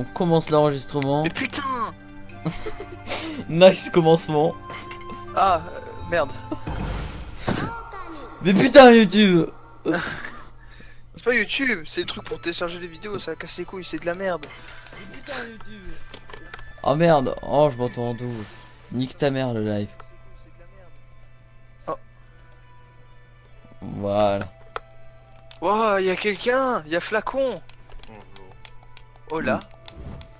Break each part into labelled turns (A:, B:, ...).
A: On commence l'enregistrement.
B: Mais putain.
A: Nice commencement.
B: Ah, merde.
A: Mais putain YouTube.
B: C'est pas YouTube, c'est le truc pour télécharger les vidéos, ça casse les couilles, c'est de la merde.
A: Mais putain YouTube. Oh merde, oh je m'entends en double. Nique ta mère le live.
B: Oh.
A: Voilà.
B: Waouh, y'a quelqu'un, y'a Flacon.
C: Bonjour.
B: Oh là,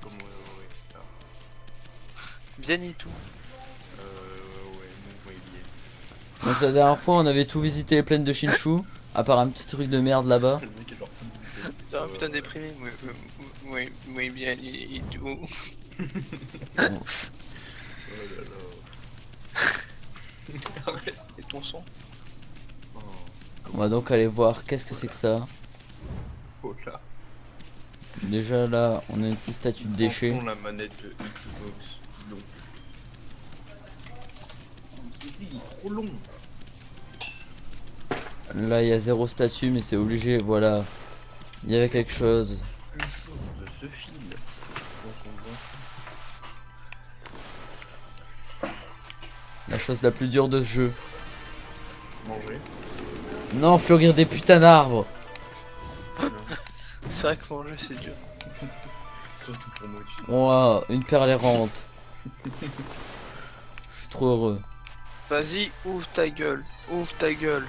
C: Comment ouais, ça
B: bien et tout.
C: ouais, bon, ouais, bien.
A: Donc la dernière fois on avait tout visité les plaines de Shinshu. À part un petit truc de merde là-bas.
C: Le mec est genre
B: Ah, putain déprimé, oui, bien et tout.
C: Oh là là.
B: Arrête, et ton son.
C: Oh,
A: On va donc aller voir qu'est-ce que c'est que ça.
C: oh là.
A: Déjà là on a une petite statue de déchet.
C: Branchons la manette de Xbox. Long. Il est trop long.
A: Là il y a zéro statue mais c'est obligé, voilà. Il y avait quelque chose.
C: Une chose de ce fil. Dans son bon.
A: La chose la plus dure de ce jeu.
C: Manger.
A: Non, fleurir des putains d'arbres.
B: C'est vrai que manger c'est dur.
C: Surtout pour moi.
A: Ouah, une perle errante. Je suis trop heureux.
B: Vas-y, ouvre ta gueule, ouvre ta gueule.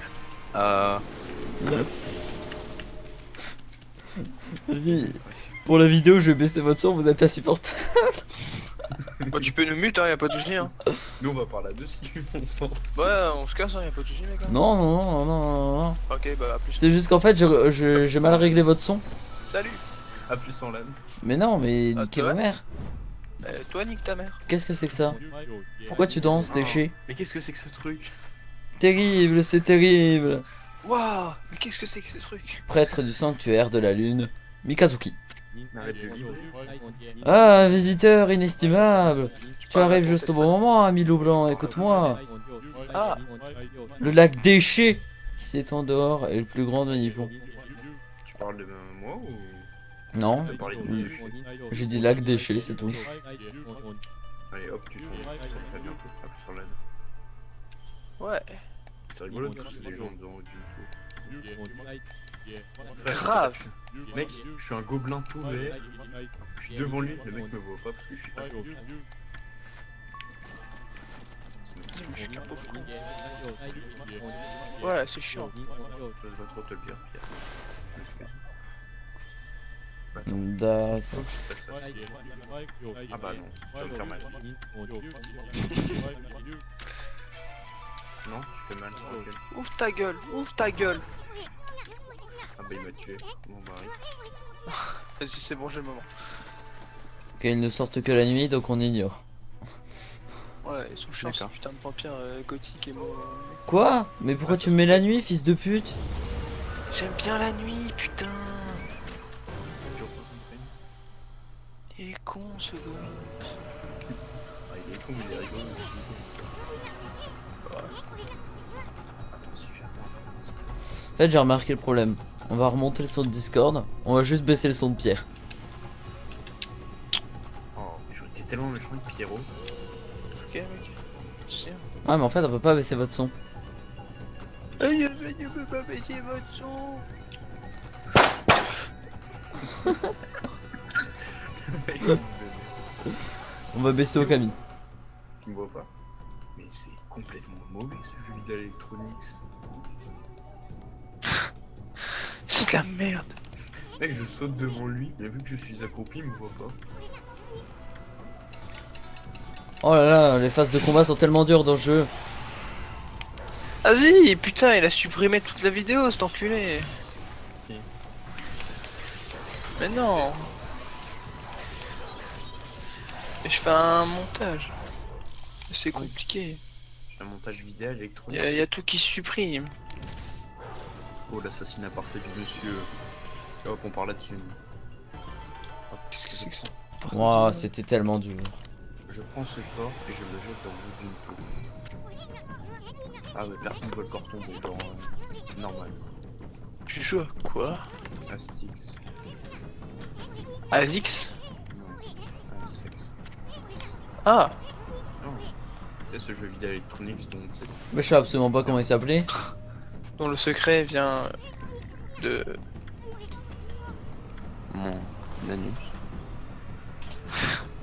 A: Pour la vidéo, je vais baisser votre son, vous êtes insupportable.
B: Bah tu peux nous mute, hein, y'a pas de soucis, hein.
C: Nous on va par là-dessus, on s'en fout.
B: Ouais, on se casse, hein, y'a pas de soucis, mec. Hein.
A: Non, non, non, non, non, non.
B: Ok, bah à plus.
A: C'est juste qu'en fait, j'ai mal réglé votre son.
B: Salut.
C: A plus en LAN.
A: Mais non, mais
B: Ah,
A: niquez
B: toi
A: ma mère.
B: Toi, nique ta mère.
A: Qu'est-ce que c'est que ça? Pourquoi tu danses, déchet?
C: Mais qu'est-ce que c'est que ce truc?
A: Terrible, c'est terrible.
B: Waouh, mais qu'est-ce que c'est que ce truc?
A: Prêtre du sanctuaire de la lune, Mikazuki.
C: Arrête de livrer.
A: Ah, visiteur inestimable. Tu
B: parles
A: arrives
B: n'importe
A: juste au
B: quoi.
A: bon moment, ami loup blanc, écoute-moi.
B: Ah,
A: Le lac déchet qui s'étend dehors est le plus grand de Nippon.
C: Tu parles de moi ou
A: Non,
C: t'as parlé de déchets?
A: j'ai dit lac déchet, c'est tout.
C: Allez hop, tu tournes très bien, à plus en LAN.
B: ouais.
C: C'est rigolo de tous les gens devant du coup.
B: Grave.
C: Mec, je suis un gobelin tout vert. Je suis devant lui, le mec me voit pas parce que je suis pas con.
B: Je suis qu'un pauvre con. Ouais, c'est chiant.
C: Je dois trop te le dire, Pierre. Excuse. Bah, attends,
A: D'accord.
C: faut que je t'assassine. Ah bah non, ça va me faire mal. Non, tu fais mal, ok.
B: Ouvre ta gueule, ouvre ta gueule.
C: Ah bah il m'a tué. Bon bah oui.
B: Vas-y, c'est bon, j'ai le moment.
A: Ok, ils ne sortent que la nuit, donc on ignore.
B: Ouais, ils sont chiants, ces
C: D'accord.
B: putains de vampires gothiques et moi.
A: Quoi? Mais pourquoi tu me mets la nuit, fils de pute?
B: J'aime bien la nuit, putain. Il est con ce gosse.
C: Ah il est con, il est rigolo aussi. Attends, si j'attends.
A: En fait, j'ai remarqué le problème. On va remonter le son de Discord, on va juste baisser le son de Pierre.
C: Oh, t'es tellement méchant avec Pierrot.
B: Ok, mec. Tiens.
A: Ah, mais en fait, on peut pas baisser votre son.
B: Aïe, je peux pas baisser votre son.
C: Le mec, il se vénère.
A: On va baisser au Camille.
C: Tu me vois pas. Mais c'est complètement mauvais ce jeu vidéo électronique.
B: C'est de la merde.
C: Mec, je saute devant lui, mais vu que je suis accroupi, il me voit pas.
A: Oh là là, les phases de combat sont tellement dures dans le jeu.
B: Vas-y, putain, il a supprimé toute la vidéo, cet enculé.
C: Qui?
B: Mais non. Et je fais un montage. C'est compliqué.
C: J'ai un montage vidéo électronique.
B: Il y a tout qui se supprime.
C: Oh, l'assassinat parfait du monsieur. Hop, on parle là-dessus.
B: Qu'est-ce que c'est que ça?
A: Ouah, c'était tellement dur.
C: Je prends ce corps et je le jette dans le bout d'une tour. Ah, mais personne ne veut le corps tomber, genre. C'est normal.
B: Tu joues à quoi?
C: Astix.
B: Azix?
C: Ouais.
B: Ah,
C: Non. C'est ce jeu vidéo électronique dont c'est.
A: Mais je sais absolument pas comment il s'appelait.
B: dont le secret vient de...
C: Mon anus.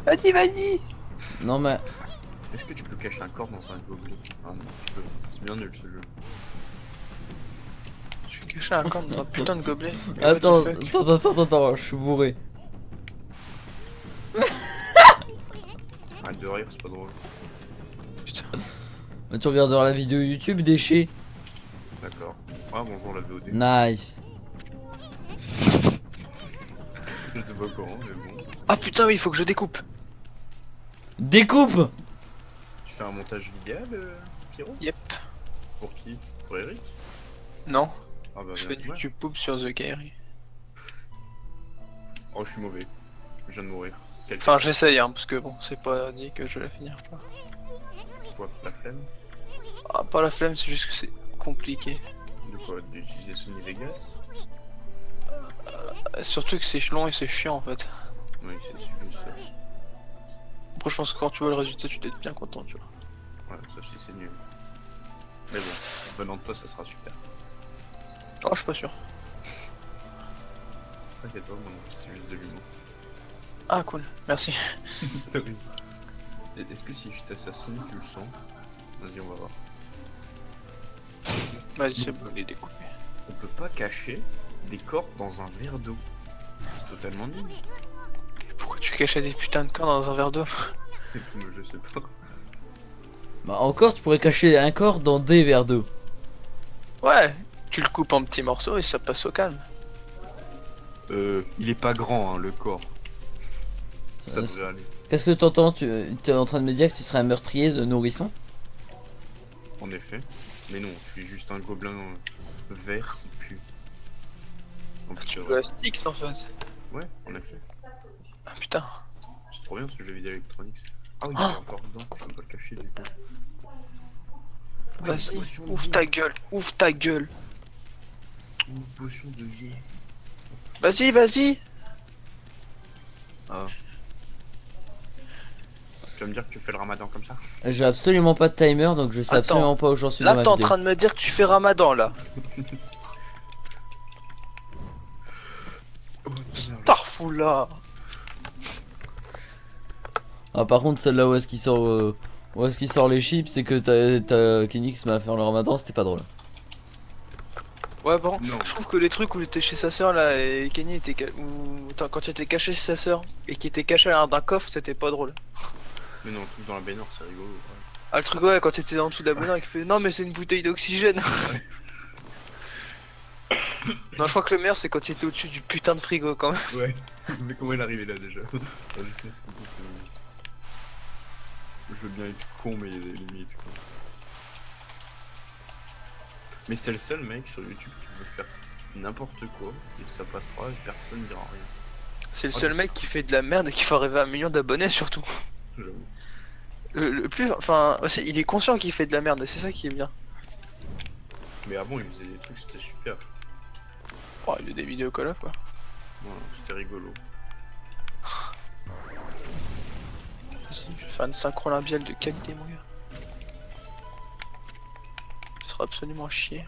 B: Vas-y, vas-y.
A: Non mais
C: Est-ce que tu peux cacher un corps dans un gobelet? Ah non, tu peux. C'est bien nul ce jeu.
B: Je vais cacher un corps dans un putain de gobelet.
A: attends,
B: What the fuck.
A: attends, je suis bourré.
C: Arrête de rire, c'est pas drôle.
B: Putain.
A: Mais tu regarderas la vidéo YouTube déchet.
C: D'accord. Ah bonjour la VOD.
A: Nice.
C: Je sais pas comment, mais bon.
B: Ah putain, oui, il faut que je découpe.
A: Découpe.
C: Tu fais un montage vidéo, Pierrot?
B: Yep.
C: Pour qui? Pour Eric?
B: Non,
C: Ah bah
B: je
C: bien,
B: fais du
C: ouais.
B: YouTube Poop sur The Kairi.
C: Oh, je suis mauvais. Je viens de mourir. Quel
B: Enfin, j'essaye, hein, parce que bon, c'est pas dit que je vais la finir. Quoi.
C: quoi? La flemme?
B: Ah, pas la flemme, c'est juste que c'est compliqué.
C: De quoi? D'utiliser Sony Vegas?
B: Surtout que c'est long et c'est chiant en fait.
C: Oui, c'est juste ça.
B: Après, je pense que quand tu vois le résultat, tu dois être bien content, tu vois.
C: Ouais, ça aussi c'est nul. Mais bon, venant de toi, ça sera super.
B: Oh, je suis pas sûr.
C: T'inquiète pas, moi non, c'est juste de l'humour.
B: Ah, cool, merci.
C: Est-ce que si je t'assassine, tu le sens? Vas-y, on va voir.
B: Vas-y, c'est bon, il est découpé.
C: On peut pas cacher des corps dans un verre d'eau. C'est totalement nul.
B: Pourquoi tu cachais des putains de corps dans un verre d'eau?
C: Je sais pas.
A: Bah encore tu pourrais cacher un corps dans des verres d'eau.
B: Ouais, tu le coupes en petits morceaux et ça passe au calme.
C: Il est pas grand, hein, le corps. Ça
A: Euh,
C: devrait aller.
A: Qu'est-ce que t'entends? Tu es en train de me dire que tu serais un meurtrier de nourrissons?
C: En effet. Mais non, je suis juste un gobelin vert qui pue. En plus,
B: Tu joues à Styx en fait.
C: ouais, en effet.
B: Ah putain.
C: C'est trop bien ce jeu vidéo électronique. Ah oui, il
B: Ah.
C: est encore dedans, je peux pas le cacher du coup.
B: Vas-y,
C: Une potion de
B: ouvre
C: vie.
B: ta gueule, ouvre ta gueule.
C: Une potion de vie.
B: Vas-y, vas-y.
C: Ah. Tu vas me dire que tu fais le ramadan comme ça?
A: J'ai absolument pas de timer donc je sais
B: Attends.
A: absolument pas où j'en suis
B: Là,
A: dans ma
B: t'es en
A: vidéo.
B: train de me dire que tu fais ramadan là.
C: Oh,
B: Tarfoula.
A: Ah par contre celle-là où est-ce qu'il sort où est-ce qu'il sort les chips c'est que t'as Kenix m'a fait le ramadan, c'était pas drôle.
B: Ouais, bon,
C: Non.
B: je trouve que les trucs où il était chez sa sœur là et Kenny était quand il était caché chez sa sœur et qui était caché à l'intérieur d'un coffre, c'était pas drôle.
C: Mais non, le truc dans la baignoire, c'est rigolo. Ouais.
B: Ah, le truc, ouais, quand t'étais en dessous de la baignoire et qu'il fait non, mais c'est une bouteille d'oxygène. Non, je crois que le meilleur c'est quand il était au-dessus du putain de frigo quand même.
C: Ouais. Mais comment il est arrivé là déjà? Ah, laisse-moi expliquer, je veux bien être con, mais il y a des limites quoi. Mais c'est le seul mec sur YouTube qui veut faire n'importe quoi et ça passera et personne dira rien.
B: C'est le
C: Oh,
B: seul
C: je
B: mec qui fait de la merde et qui fait rêver à 1 million d'abonnés surtout.
C: J'avoue.
B: Le plus, enfin, aussi, il est conscient qu'il fait de la merde et c'est ça qui est bien.
C: Mais avant il faisait des trucs, c'était super.
B: Oh, il a des vidéos Call of quoi.
C: Voilà, c'était rigolo.
B: Vas-y, je vais faire une synchro labiale de qualité mon gars. Ce sera absolument à chier.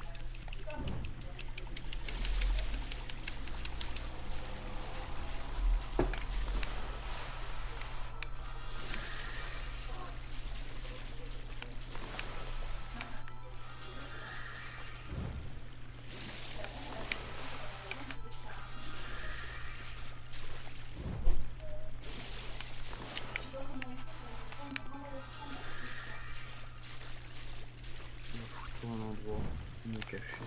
C: Faut que je trouve un endroit où me cacher.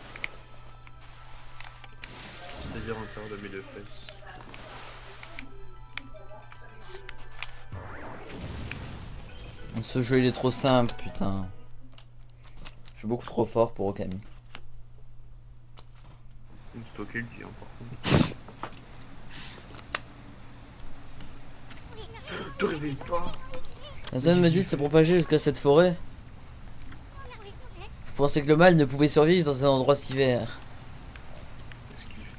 C: C'est-à-dire en terre de mes deux fesses.
A: Ce jeu il est trop simple putain. Je suis beaucoup trop fort pour Okami.
C: C'est toi qui le dis hein, par contre. Te réveille pas.
A: La zone me dit de se propager jusqu'à cette forêt. Je pensais que le mal ne pouvait survivre dans un endroit si vert.
C: Qu'est-ce qu'il fait?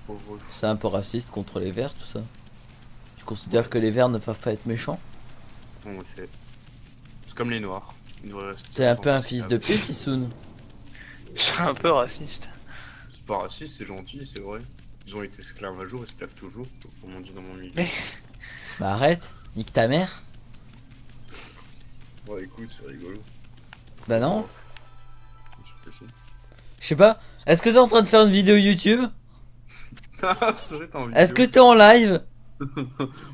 C: Pauvre fou.
A: C'est un peu raciste contre les verts tout ça. Tu considères que les verts ne peuvent pas être méchants?
C: Bon, c'est comme les noirs. Ils devraient rester
A: T'es un
C: en
A: peu un
C: tant
A: fils de
C: qu'esclaves.
A: pute, Isoun.
B: C'est un peu raciste.
C: C'est pas raciste, c'est gentil, c'est vrai. Ils ont été esclaves un jour, esclaves toujours, comme on dit dans mon milieu.
B: Mais-
A: Bah arrête, nique ta mère.
C: Ouais, écoute, c'est rigolo.
A: Bah non.
C: Bien sûr que si.
A: Je sais pas. Est-ce que t'es en train de faire une vidéo YouTube?
C: Ah, c'est vrai, t'as envie
A: Est-ce que t'es en live?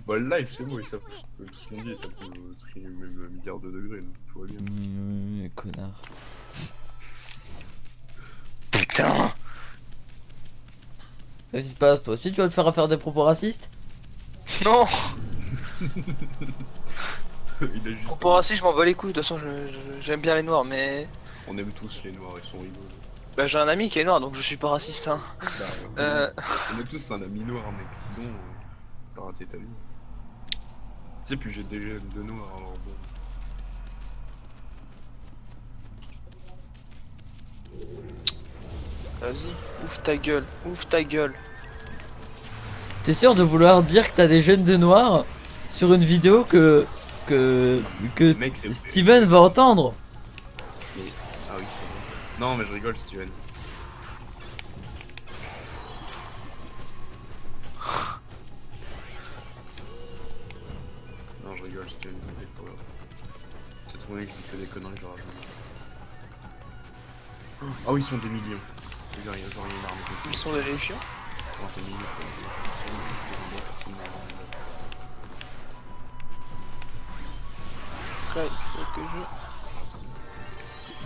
C: Bah, le live, c'est bon, ils savent tout ce qu'on dit, t'as pu streamer même un milliard de degrés, donc tout va bien.
A: Connard.
B: Putain.
A: Qu'est-ce qui se passe? Toi aussi tu vas te faire faire des propos racistes?
B: Non.
C: Il a juste.
B: Pour raciste, je m'en bats les couilles. De toute façon, j'aime bien les noirs, mais
C: On aime tous les noirs, ils sont rigolos.
B: bah, j'ai un ami qui est noir, donc je suis pas raciste. Hein.
C: Bah, on est tous un ami noir, mec, sinon t'as raté ta vie. Tu sais, puis j'ai des gènes de noir, alors bon.
B: Vas-y, ouvre ta gueule, ouvre ta gueule.
A: T'es sûr de vouloir dire que t'as des gènes de noir sur une vidéo que
C: Mec, c'est
A: Steven va entendre?
C: Ah oui, c'est bon. Non, mais je rigole, Steven. Non, je rigole, Steven, t'inquiète pas. Peut-être moyen que je dis que des conneries, genre. Ah oui, ils sont des millions. Genre, il y a une arme.
B: Ils sont des légions.
C: Non, des millions.
B: Là, il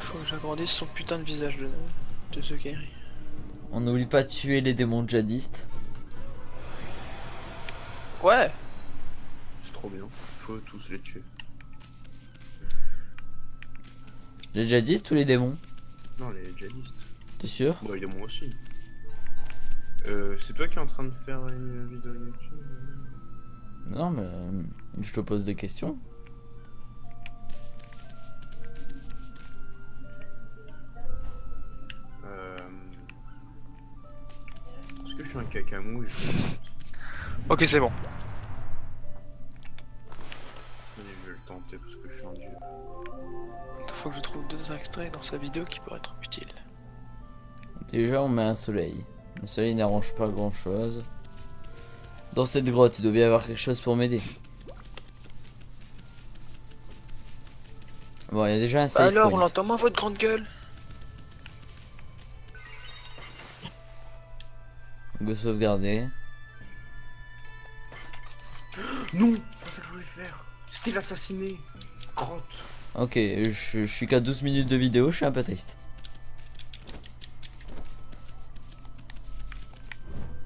B: faut que j'agrandisse son putain de visage de ce Kairi.
A: On n'oublie pas de tuer les démons djihadistes.
B: Ouais.
C: C'est trop bien. Faut tous les tuer.
A: Les djihadistes ou les démons?
C: Non, les djihadistes.
A: T'es sûr?
C: Bon, il y a moi aussi. C'est toi qui es en train de faire une vidéo YouTube?
A: Non mais je te pose des questions.
C: Est-ce que je suis un cacamou et
B: Ok, c'est bon.
C: je vais le tenter parce que je suis un dieu.
B: Faut que je trouve 2 extraits dans sa vidéo qui pourraient être utiles.
A: Déjà on met un soleil. Le soleil n'arrange pas grand chose. Dans cette grotte il doit bien y avoir quelque chose pour m'aider. Bon il y a déjà un save
B: Alors, on
A: point.
B: l'entend moins votre grande gueule.
A: Go sauvegarder.
C: Non, c'est pas ça que je voulais faire. C'était l'assassiner. Crotte.
A: Ok, je suis qu'à 12 minutes de vidéo, je suis un peu triste.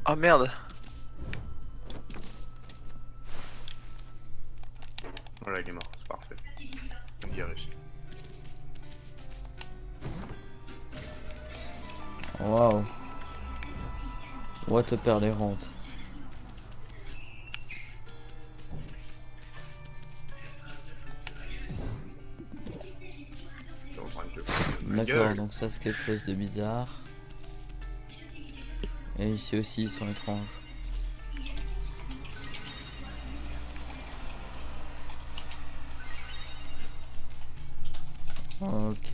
B: Ah merde.
C: Voilà, il est mort, c'est parfait. Il a réussi.
A: Waouh. What a perle errante. D'accord, donc ça c'est quelque chose de bizarre. Et ici aussi ils sont étranges. Ok.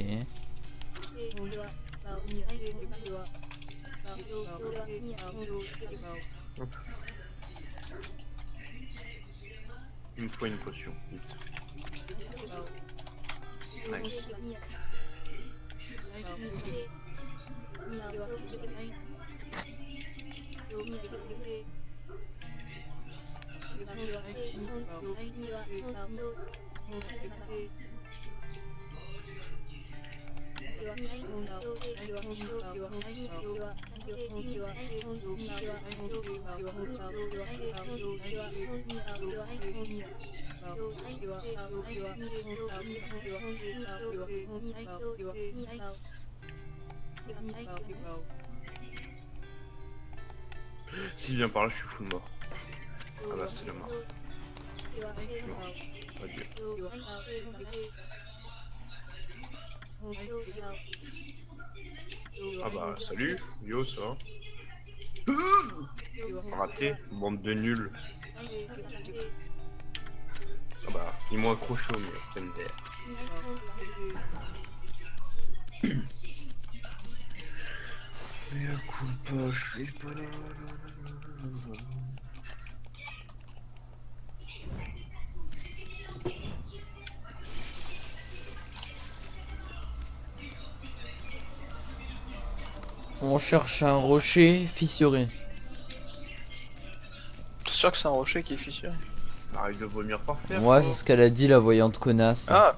C: Il me faut une potion, vite. Nice. S'il vient par là, je suis full mort. Ah bah c'est la mort. Je suis mort. Adieu. Ah bah salut, yo ça va. Raté, bande de nuls. Ah bah Ils m'ont accroché au mur, MDR. Mais à coup pas, je suis pas là.
A: On cherche un rocher fissuré.
B: T'es sûr que c'est un rocher qui est fissuré?
C: Arrête de vomir par terre.
A: Ouais,
C: quoi.
A: c'est ce qu'elle a dit, la voyante connasse.
B: Ah,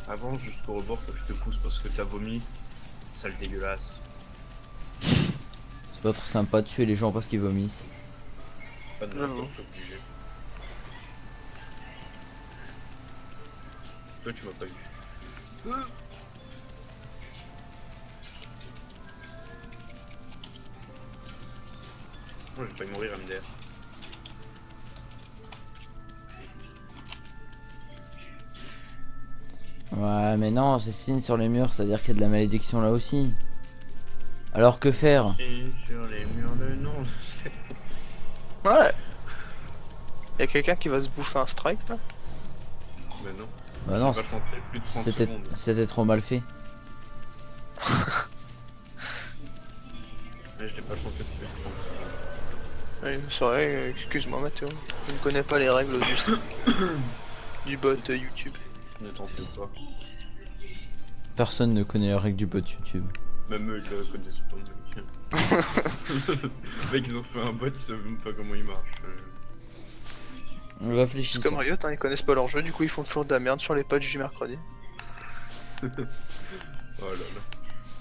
C: Avance jusqu'au rebord que je te pousse parce que t'as vomi. Sale dégueulasse.
A: C'est pas trop sympa de tuer les gens parce qu'ils vomissent.
C: Pas de
B: J'avoue.
C: mal, je suis obligé. Toi, tu m'as pas vu. Moi, j'ai failli mourir, MDR.
A: Ouais, mais non, c'est signe sur les murs, c'est à dire qu'il y a de la malédiction là aussi. Alors que faire?
C: Et sur les murs de non.
B: ouais. Y'a quelqu'un qui va se bouffer un strike là?
C: Mais non.
A: Bah non,
C: J'ai pas chanté plus de 30
A: c'était
C: secondes.
A: c'était trop mal fait.
C: Mais je l'ai pas chanté plus de 30 secondes.
B: Oui, c'est vrai, excuse-moi Mathéo. Je ne connais pas les règles du strike. Du bot YouTube.
C: Ne t'en fais pas.
A: Personne ne connaît les règles du bot YouTube.
C: Même eux, ils le connaissent pas, mec. Mec, ils ont fait un bot, ils savent même pas comment il marche.
B: C'est
A: Réfléchissons.
B: comme Riot, hein, ils connaissent pas leur jeu, du coup ils font toujours de la merde sur les patchs du mercredi.
C: Oh là là.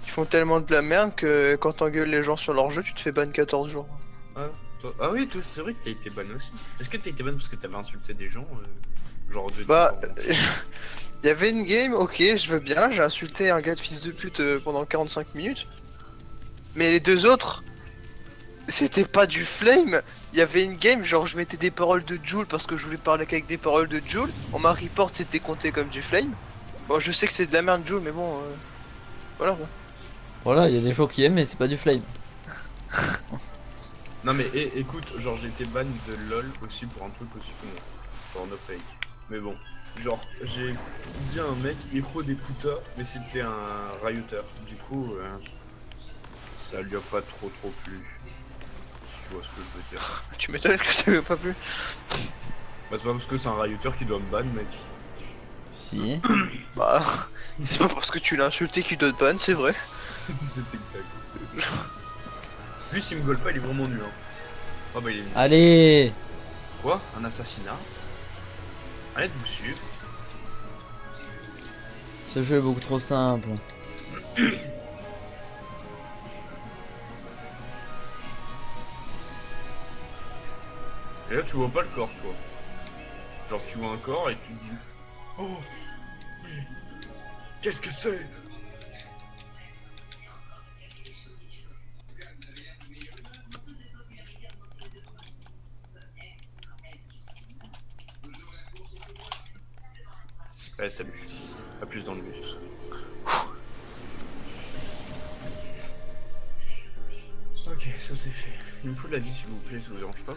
B: Ils font tellement de la merde que quand t'engueules les gens sur leur jeu, tu te fais ban 14 jours.
C: Ah oui, toi, c'est vrai que t'as été ban aussi. Est-ce que t'as été ban parce que t'avais insulté des gens genre de
B: Bah,
C: type
B: il y avait une game, ok, je veux bien, j'ai insulté un gars de fils de pute pendant 45 minutes. Mais les deux autres, c'était pas du flame. Il y avait une game, genre je mettais des paroles de Joule parce que je voulais parler qu'avec des paroles de Joule. On m'a report, c'était compté comme du flame. Bon, je sais que c'est de la merde Joule, mais bon, voilà quoi.
A: Voilà, il y a des gens qui aiment, mais c'est pas du flame.
C: Non mais écoute, genre j'ai été ban de LOL aussi pour un truc aussi con. Genre no fake. Mais bon, genre j'ai dit à un mec héros des putas, mais c'était un rioteur. Du coup, ça lui a pas trop plu. Si tu vois ce que je veux dire.
B: Tu m'étonnes que ça lui a pas plu.
C: Bah c'est pas parce que c'est un rioteur qui doit me ban, mec.
A: Si.
B: Bah, c'est pas parce que tu l'as insulté qu'il doit te ban, c'est vrai.
C: C'est exact. Lui s'il me gueule pas, il est vraiment nul. Hein. Oh bah il est nul.
A: Allez.
C: Quoi? Un assassinat? Allez de vous suivre.
A: Ce jeu est beaucoup trop simple.
C: Et là tu vois pas le corps toi. Genre tu vois un corps et tu te dis oh oui, qu'est-ce que c'est? Allez salut. A plus dans le bus. Ok, ça c'est fait. Il me faut de la vie s'il vous plaît, ça vous dérange pas?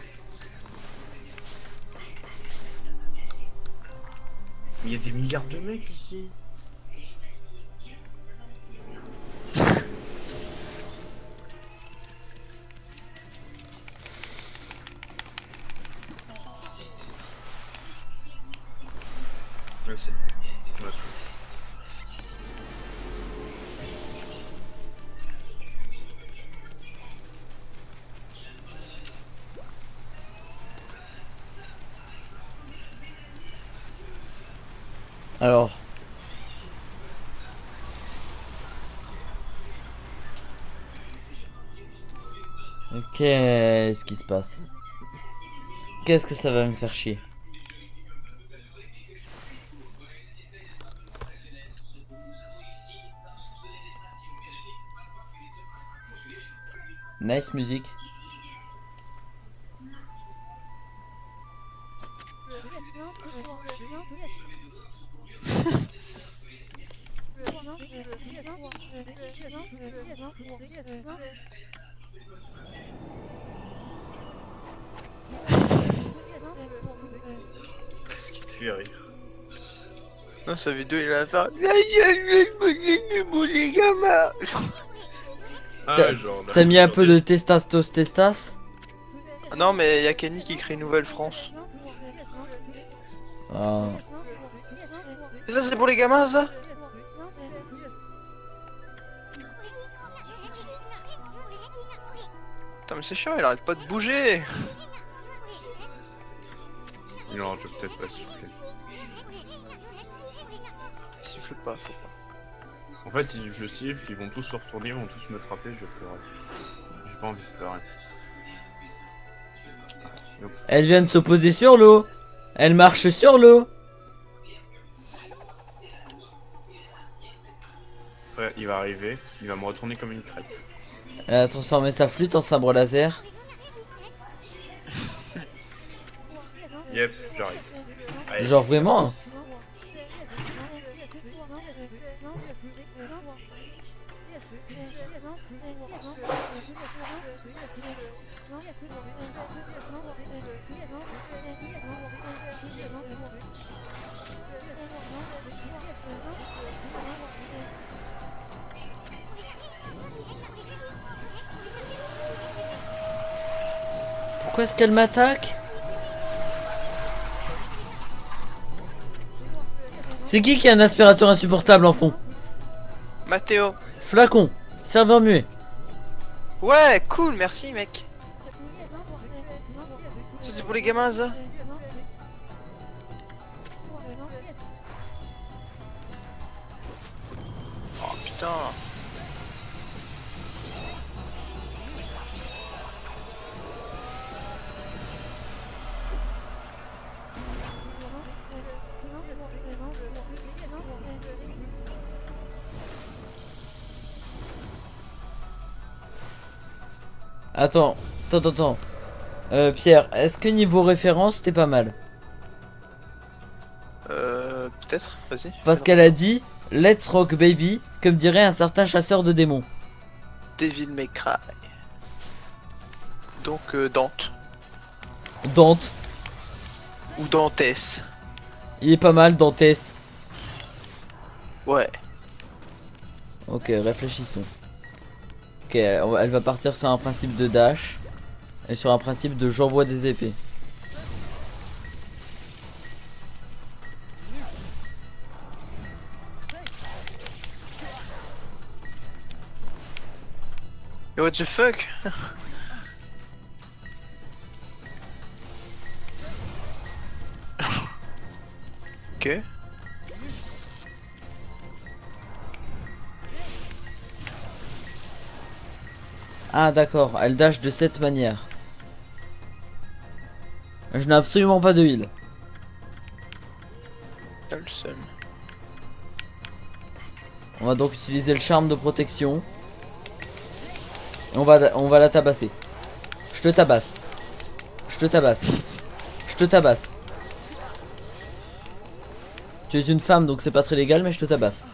C: Mais il y a des milliards de mecs ici. Ouais, c'est tu m'as saoulé.
A: Alors. Qu'est-ce qui se passe? Qu'est-ce que ça va me faire chier? Nice musique.
C: fait rire.
B: Non, sa vidéo, il a fait. Les gamins.
C: Ah
A: T'as-
C: ouais, genre.
A: T'as mis un peu de testas.
B: Non, mais il y a Kenny qui crée une nouvelle France.
A: Ah.
B: Et ça, c'est pour les gamins, ça? Putain, mais c'est chiant, il arrête pas de bouger.
C: Non, je vais peut-être pas souffler.
B: Siffle pas, faut pas.
C: En fait, je siffle, ils vont tous se retourner, ils vont tous me frapper, je vais pleurer. J'ai pas envie de pleurer.
A: Elle vient de s'opposer sur l'eau. Elle marche sur l'eau.
C: Après, il va arriver, il va me retourner comme une crêpe.
A: Elle a transformé sa flûte en sabre laser.
C: Yep, j'arrive. Allez,
A: Genre vraiment. Pourquoi est-ce qu'elle m'attaque? C'est qui a un aspirateur insupportable en fond?
B: Mathéo.
A: Flacon, serveur muet.
B: Ouais, cool, merci, mec. Ça, c'est pour les gamins, ça? Oh, putain.
A: Attends. Pierre, est-ce que niveau référence t'es pas mal?
B: Peut-être, vas-y.
A: Parce qu'elle a dit Let's rock baby, comme dirait un certain chasseur de démons.
B: Devil May Cry. Donc, Dante.
A: Dante,
B: Ou Dantès.
A: il est pas mal Dantès.
B: Ouais.
A: Ok, réfléchissons. Ok, elle va partir sur un principe de dash et sur un principe de j'envoie des épées.
B: Yo, what the fuck? Ok.
A: Ah d'accord, elle dash de cette manière. Je n'ai absolument pas de heal.
B: T'as le seum.
A: On va donc utiliser le charme de protection. Et on va la tabasser. Je te tabasse. Je te tabasse. Je te tabasse. Tu es une femme donc c'est pas très légal mais je te tabasse.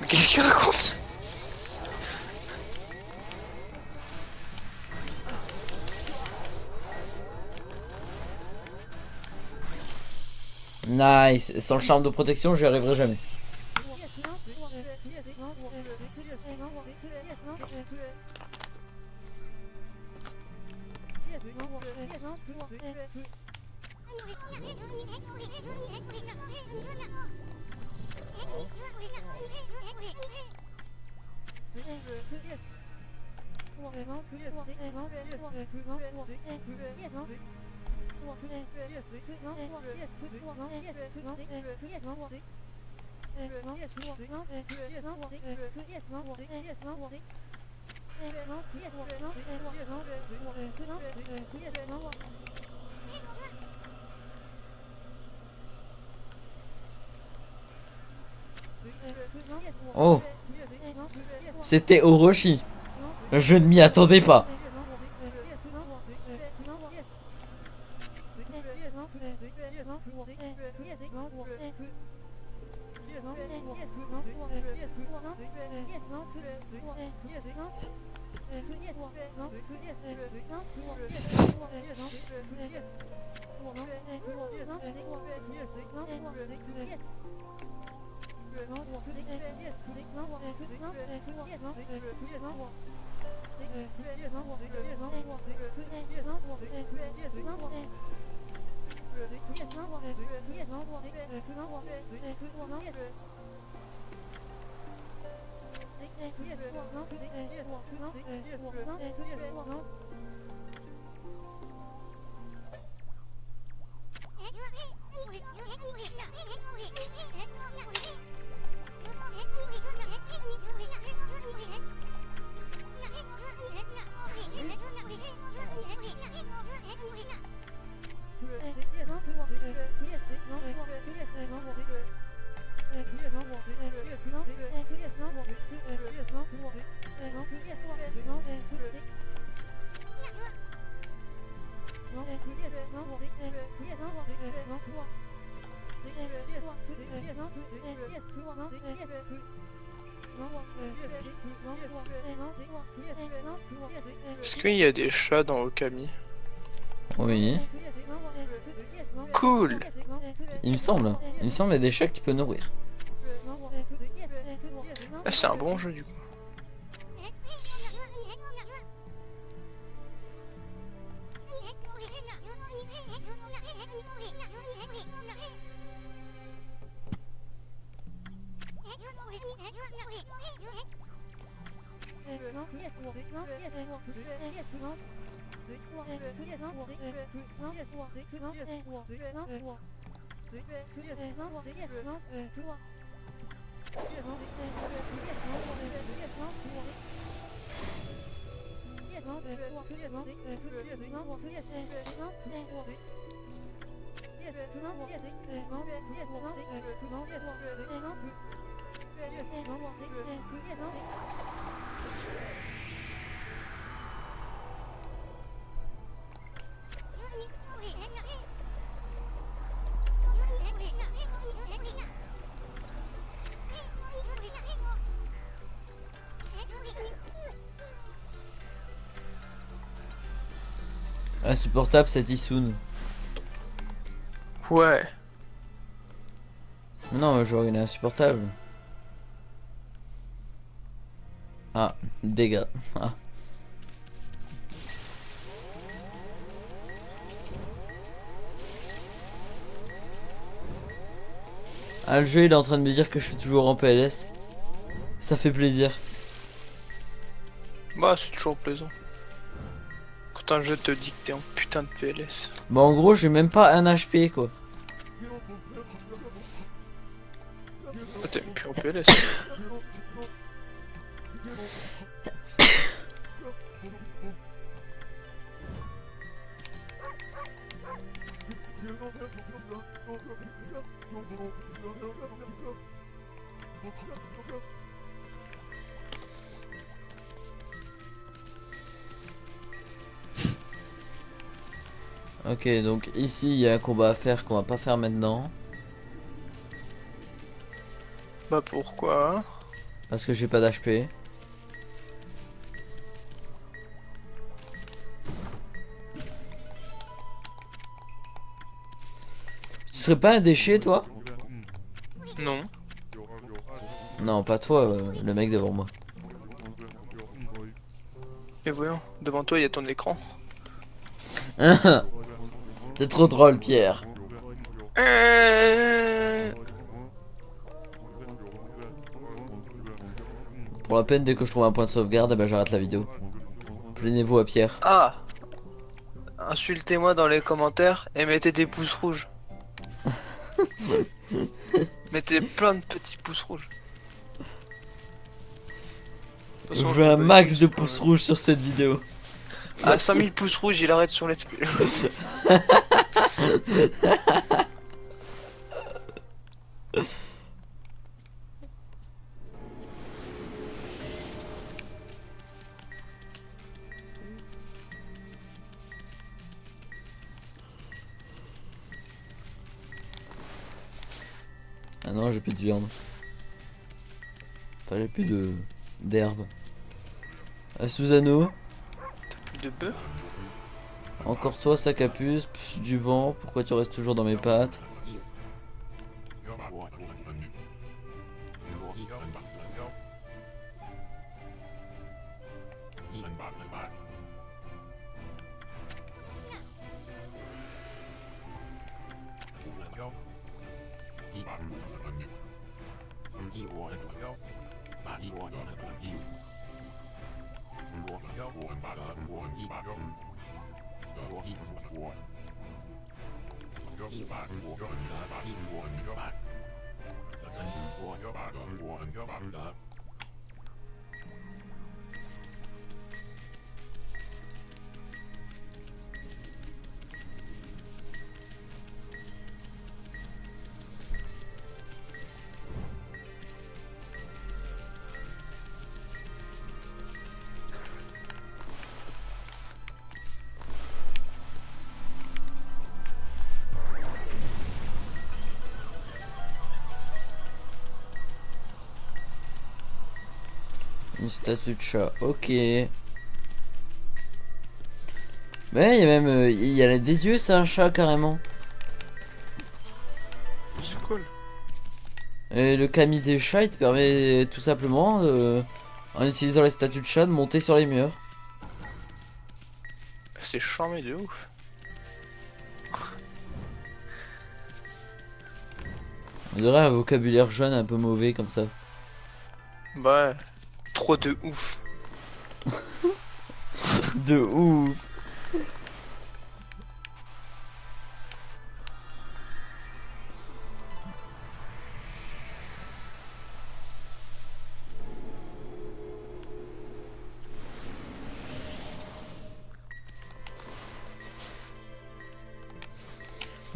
B: Mais qu'est-ce qu'il raconte?
A: Nice. Sans le charme de protection j'y arriverai jamais. Oh, c'était Orochi. Je ne m'y attendais pas.
B: Est-ce qu'il y a des chats dans Okami?
A: Oui,
B: Cool.
A: il me semble. Il me semble qu'il y a des chats que tu peux nourrir.
B: Ah, c'est un bon jeu du coup.
A: Insupportable cette Isoun.
B: Ouais.
A: Non, genre il est insupportable. Ah, dégâts. Ah. Ah, le jeu il est en train de me dire que je suis toujours en PLS. Ça fait plaisir.
B: Bah, c'est toujours plaisant. Quand un jeu te dit que t'es en putain de PLS.
A: Bah en gros j'ai même pas un HP quoi.
B: Ah, t'es même plus en PLS.
A: Ok, donc ici il y a un combat à faire qu'on va pas faire maintenant.
B: Bah, pourquoi?
A: Parce que j'ai pas d'HP. Tu serais pas un déchet toi?
B: Non.
A: Non, pas toi, le mec devant moi.
B: Mais voyons, devant toi il y a ton écran.
A: T'es trop drôle Pierre. Pour la peine dès que je trouve un point de sauvegarde, eh ben j'arrête la vidéo. Plaignez-vous à Pierre.
B: Ah! Insultez-moi dans les commentaires et mettez des pouces rouges. Mettez plein de petits pouces rouges. De toute
A: Je
B: façon,
A: veux un
B: vais
A: max
B: pas
A: de
B: les
A: pouces rouges sur cette vidéo.
B: À 5000 pouces rouges, il arrête sur Let's Play.
A: Ah non, j'ai plus de viande. Enfin, j'ai plus de d'herbe. À Susano,
B: Plus de bœuf?
A: encore toi, sac à puce, pff, du vent, pourquoi tu restes toujours dans mes pattes? Une statue de chat, ok. Mais il y a même il y a des yeux, c'est un chat carrément.
B: C'est cool.
A: Et le Kami des chats il te permet tout simplement en utilisant les statues de chat de monter sur les murs.
B: C'est charmé de ouf.
A: On dirait un vocabulaire jeune un peu mauvais comme ça.
B: Bah, trop de ouf.
A: De ouf.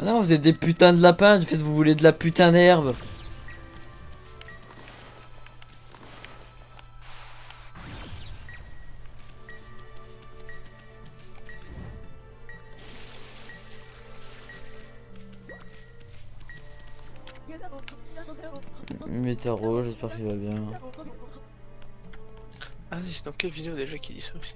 A: Ah non, vous êtes des putains de lapins, du fait que vous voulez de la putain d'herbe. Métaro, j'espère qu'il va bien.
B: Ah si, c'est dans quelle vidéo déjà qui dit ça aussi?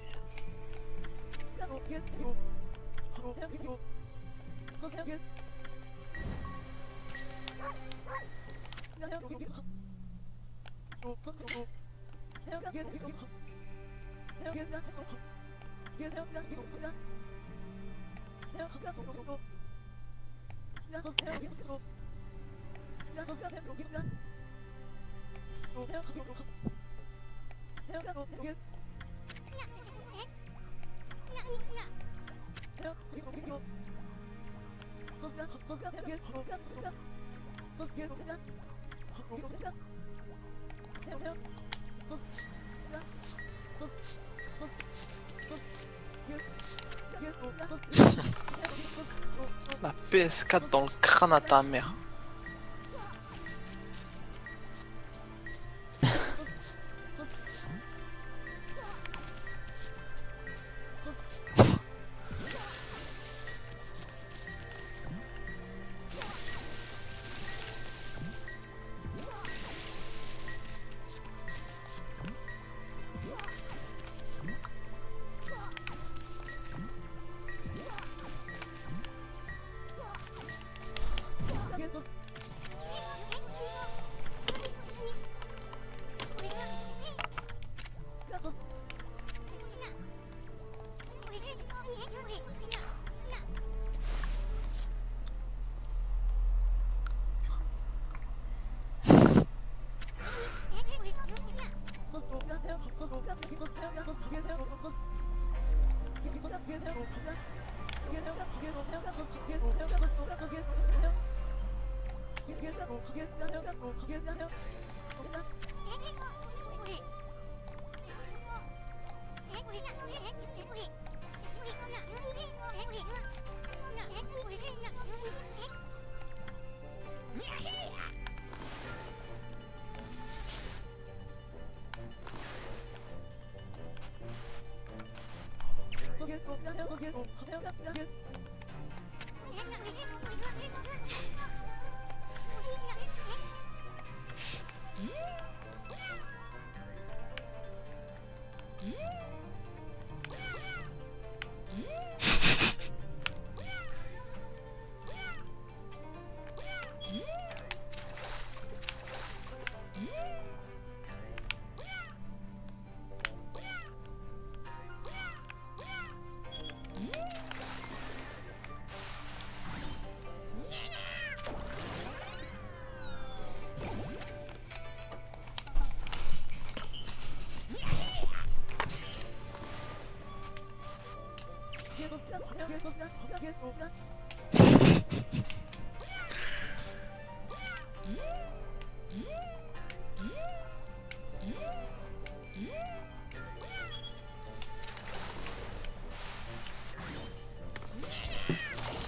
B: La PS4 dans le crâne à ta mère.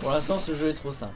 A: Pour l'instant, ce jeu est trop simple.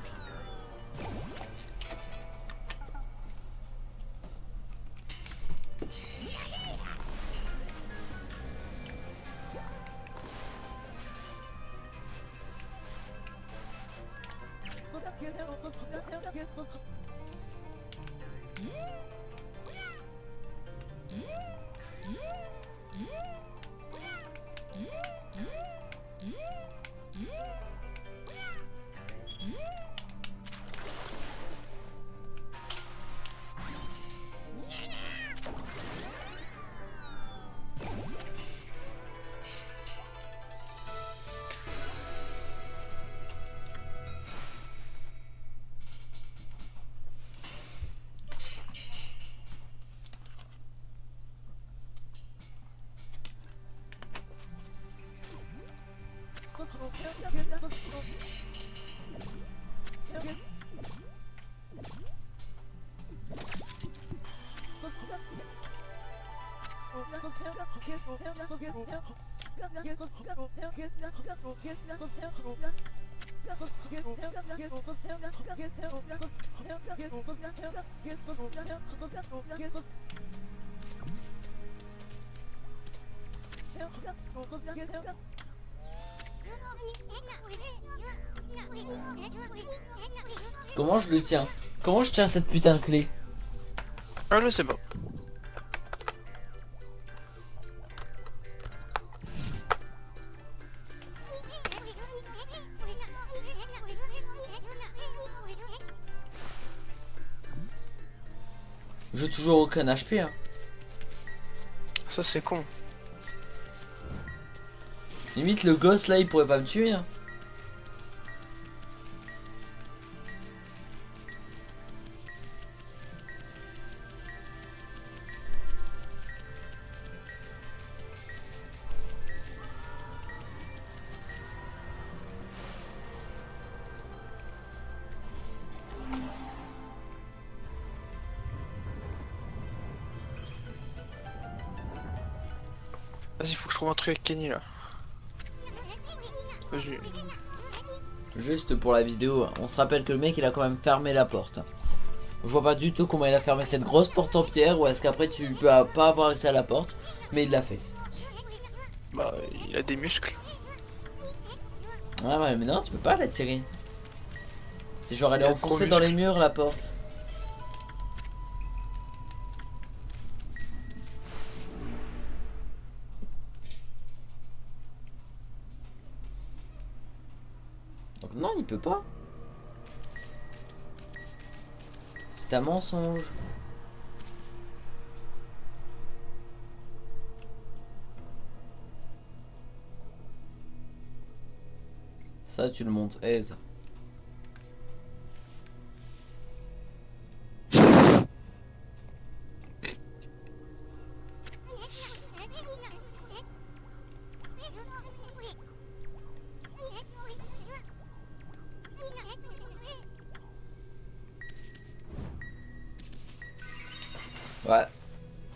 A: Comment je le tiens? Comment je tiens cette putain de clé?
B: Ah, je sais pas.
A: J'ai toujours aucun HP hein.
B: Ça, c'est con.
A: Limite le gosse là il pourrait pas me tuer hein.
B: Vas-y, faut que je trouve un truc avec Kenny là. Vas-y.
A: Juste pour la vidéo, on se rappelle que le mec il a quand même fermé la porte. Je vois pas du tout comment il a fermé cette grosse porte en pierre, ou est-ce qu'après tu peux pas avoir accès à la porte, mais il l'a fait.
B: Bah, il a des muscles.
A: Ouais mais non tu peux pas la tirer. C'est genre elle est
B: Il a de gros
A: enfoncée dans les
B: muscles.
A: murs la porte. Donc non il peut pas. C'est un mensonge. Ça tu le montes aise. Ouais,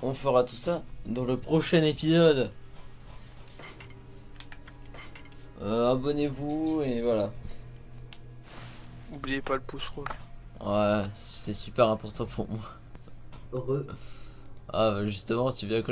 A: on fera tout ça dans le prochain épisode. Abonnez-vous et voilà.
B: Oubliez pas le pouce rouge.
A: Ouais, c'est super important pour moi. Heureux. Ah bah justement, tu viens